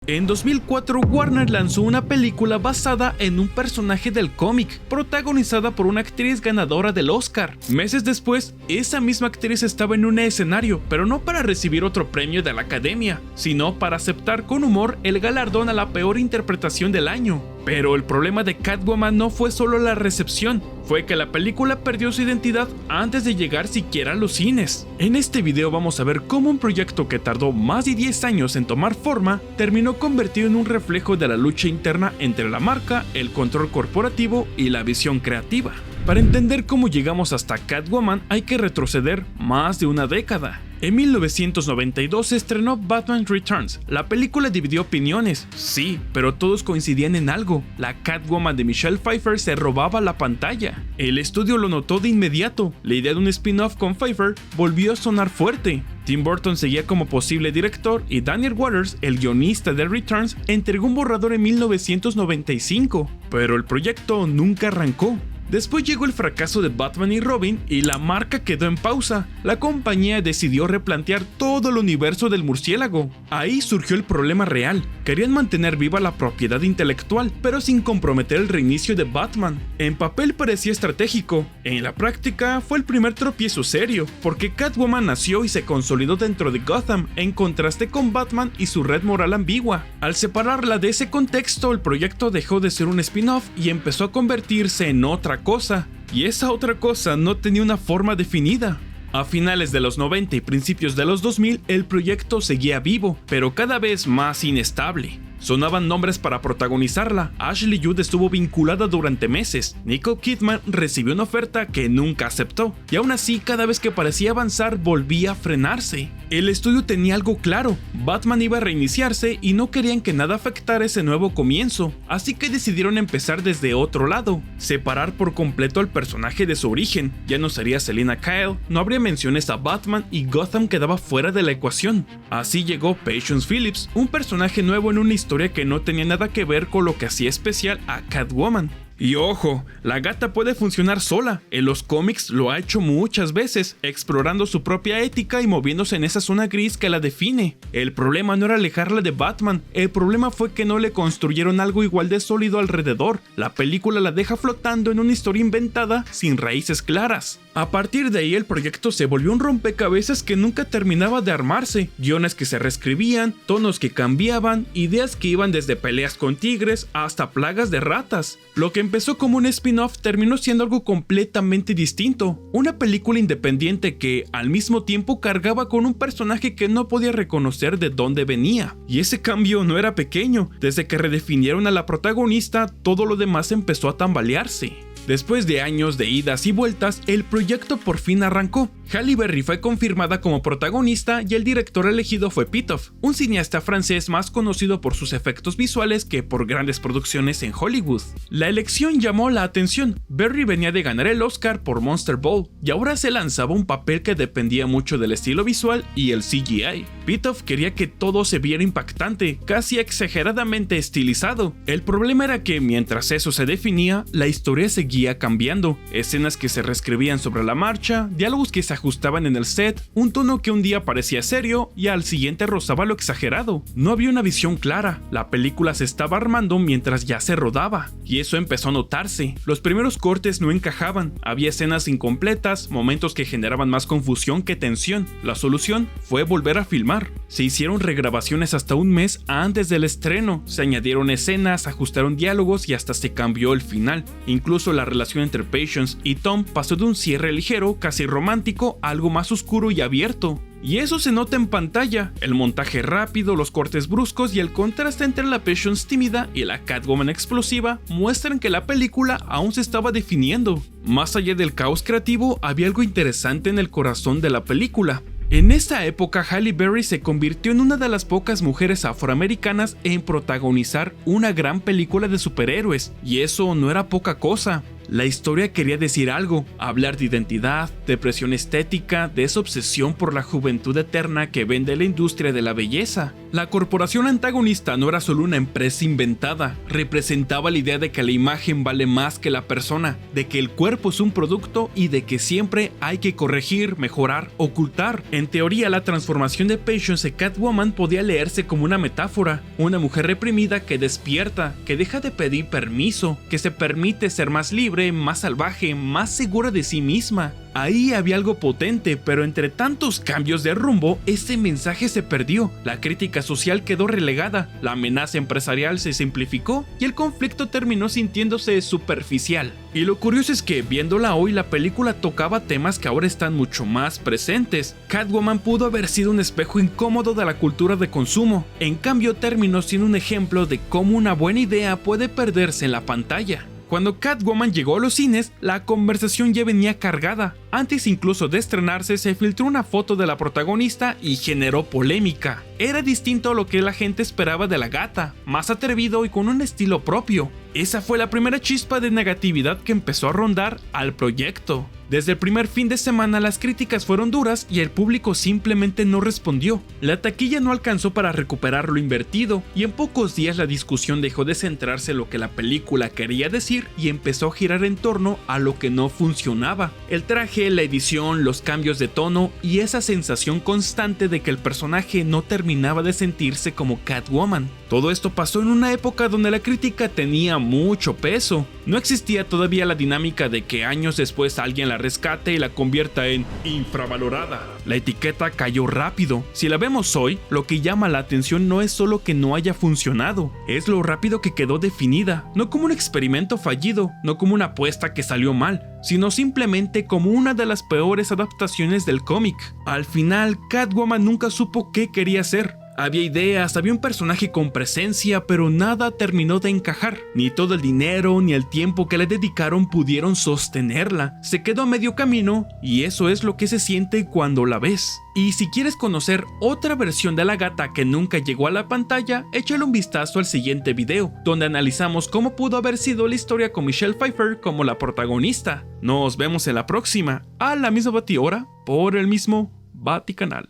En 2004, Warner lanzó una película basada en un personaje del cómic, protagonizada por una actriz ganadora del Oscar. Meses después, esa misma actriz estaba en un escenario, pero no para recibir otro premio de la Academia, sino para aceptar con humor el galardón a la peor interpretación del año. Pero el problema de Catwoman no fue solo la recepción, fue que la película perdió su identidad antes de llegar siquiera a los cines. En este video vamos a ver cómo un proyecto que tardó más de 10 años en tomar forma, terminó convertido en un reflejo de la lucha interna entre la marca, el control corporativo y la visión creativa. Para entender cómo llegamos hasta Catwoman hay que retroceder más de una década. En 1992 se estrenó Batman Returns. La película dividió opiniones, sí, pero todos coincidían en algo: la Catwoman de Michelle Pfeiffer se robaba la pantalla. El estudio lo notó de inmediato. La idea de un spin-off con Pfeiffer volvió a sonar fuerte. Tim Burton seguía como posible director y Daniel Waters, el guionista de Returns, entregó un borrador en 1995, pero el proyecto nunca arrancó. Después llegó el fracaso de Batman y Robin y la marca quedó en pausa. La compañía decidió replantear todo el universo del murciélago. Ahí surgió el problema real. Querían mantener viva la propiedad intelectual, pero sin comprometer el reinicio de Batman. En papel parecía estratégico, en la práctica fue el primer tropiezo serio, porque Catwoman nació y se consolidó dentro de Gotham, en contraste con Batman y su red moral ambigua. Al separarla de ese contexto, el proyecto dejó de ser un spin-off y empezó a convertirse en otra cosa, y esa otra cosa no tenía una forma definida. A finales de los 90 y principios de los 2000, el proyecto seguía vivo, pero cada vez más inestable. Sonaban nombres para protagonizarla. Ashley Judd estuvo vinculada durante meses. Nicole Kidman recibió una oferta que nunca aceptó, y aún así cada vez que parecía avanzar volvía a frenarse. El estudio tenía algo claro: Batman iba a reiniciarse y no querían que nada afectara ese nuevo comienzo, así que decidieron empezar desde otro lado, separar por completo al personaje de su origen. Ya no sería Selina Kyle, no habría menciones a Batman y Gotham quedaba fuera de la ecuación. Así llegó Patience Phillips, un personaje nuevo en una historia que no tenía nada que ver con lo que hacía especial a Catwoman. Y ojo, la gata puede funcionar sola. En los cómics lo ha hecho muchas veces, explorando su propia ética y moviéndose en esa zona gris que la define. El problema no era alejarla de Batman, el problema fue que no le construyeron algo igual de sólido alrededor. La película la deja flotando en una historia inventada sin raíces claras. A partir de ahí el proyecto se volvió un rompecabezas que nunca terminaba de armarse, guiones que se reescribían, tonos que cambiaban, ideas que iban desde peleas con tigres hasta plagas de ratas. Lo que empezó como un spin-off terminó siendo algo completamente distinto, una película independiente que al mismo tiempo cargaba con un personaje que no podía reconocer de dónde venía. Y ese cambio no era pequeño. Desde que redefinieron a la protagonista, todo lo demás empezó a tambalearse. Después de años de idas y vueltas, el proyecto por fin arrancó. Halle Berry fue confirmada como protagonista y el director elegido fue Pitof, un cineasta francés más conocido por sus efectos visuales que por grandes producciones en Hollywood. La elección llamó la atención. Berry venía de ganar el Oscar por Monster Ball y ahora se lanzaba un papel que dependía mucho del estilo visual y el CGI. Pitof quería que todo se viera impactante, casi exageradamente estilizado. El problema era que mientras eso se definía, la historia seguía cambiando. Escenas que se reescribían sobre la marcha, diálogos que se ajustaban en el set, un tono que un día parecía serio y al siguiente rozaba lo exagerado. No había una visión clara, la película se estaba armando mientras ya se rodaba, y eso empezó a notarse. Los primeros cortes no encajaban, había escenas incompletas, momentos que generaban más confusión que tensión. La solución fue volver a filmar. Se hicieron regrabaciones hasta un mes antes del estreno, se añadieron escenas, ajustaron diálogos y hasta se cambió el final. Incluso la relación entre Patience y Tom pasó de un cierre ligero, casi romántico, a algo más oscuro y abierto. Y eso se nota en pantalla: el montaje rápido, los cortes bruscos y el contraste entre la Patience tímida y la Catwoman explosiva muestran que la película aún se estaba definiendo. Más allá del caos creativo, había algo interesante en el corazón de la película. En esta época, Halle Berry se convirtió en una de las pocas mujeres afroamericanas en protagonizar una gran película de superhéroes, y eso no era poca cosa. La historia quería decir algo, hablar de identidad, de presión estética, de esa obsesión por la juventud eterna que vende la industria de la belleza. La corporación antagonista no era solo una empresa inventada, representaba la idea de que la imagen vale más que la persona, de que el cuerpo es un producto y de que siempre hay que corregir, mejorar, ocultar. En teoría, la transformación de Patience en Catwoman podía leerse como una metáfora, una mujer reprimida que despierta, que deja de pedir permiso, que se permite ser más libre, más salvaje, más segura de sí misma. Ahí había algo potente, pero entre tantos cambios de rumbo, ese mensaje se perdió, la crítica social quedó relegada, la amenaza empresarial se simplificó y el conflicto terminó sintiéndose superficial. Y lo curioso es que, viéndola hoy, la película tocaba temas que ahora están mucho más presentes. Catwoman pudo haber sido un espejo incómodo de la cultura de consumo, en cambio terminó siendo un ejemplo de cómo una buena idea puede perderse en la pantalla. Cuando Catwoman llegó a los cines, la conversación ya venía cargada. Antes incluso de estrenarse, se filtró una foto de la protagonista y generó polémica. Era distinto a lo que la gente esperaba de la gata, más atrevido y con un estilo propio. Esa fue la primera chispa de negatividad que empezó a rondar al proyecto. Desde el primer fin de semana las críticas fueron duras y el público simplemente no respondió. La taquilla no alcanzó para recuperar lo invertido y en pocos días la discusión dejó de centrarse en lo que la película quería decir y empezó a girar en torno a lo que no funcionaba. El traje, la edición, los cambios de tono y esa sensación constante de que el personaje no terminaba de sentirse como Catwoman. Todo esto pasó en una época donde la crítica tenía mucho peso. No existía todavía la dinámica de que años después alguien la rescate y la convierta en infravalorada. La etiqueta cayó rápido. Si la vemos hoy, lo que llama la atención no es solo que no haya funcionado, es lo rápido que quedó definida, no como un experimento fallido, no como una apuesta que salió mal, sino simplemente como una de las peores adaptaciones del cómic. Al final, Catwoman nunca supo qué quería hacer. Había ideas, había un personaje con presencia, pero nada terminó de encajar. Ni todo el dinero ni el tiempo que le dedicaron pudieron sostenerla. Se quedó a medio camino y eso es lo que se siente cuando la ves. Y si quieres conocer otra versión de la gata que nunca llegó a la pantalla, échale un vistazo al siguiente video, donde analizamos cómo pudo haber sido la historia con Michelle Pfeiffer como la protagonista. Nos vemos en la próxima, a la misma batihora, por el mismo Baticanal.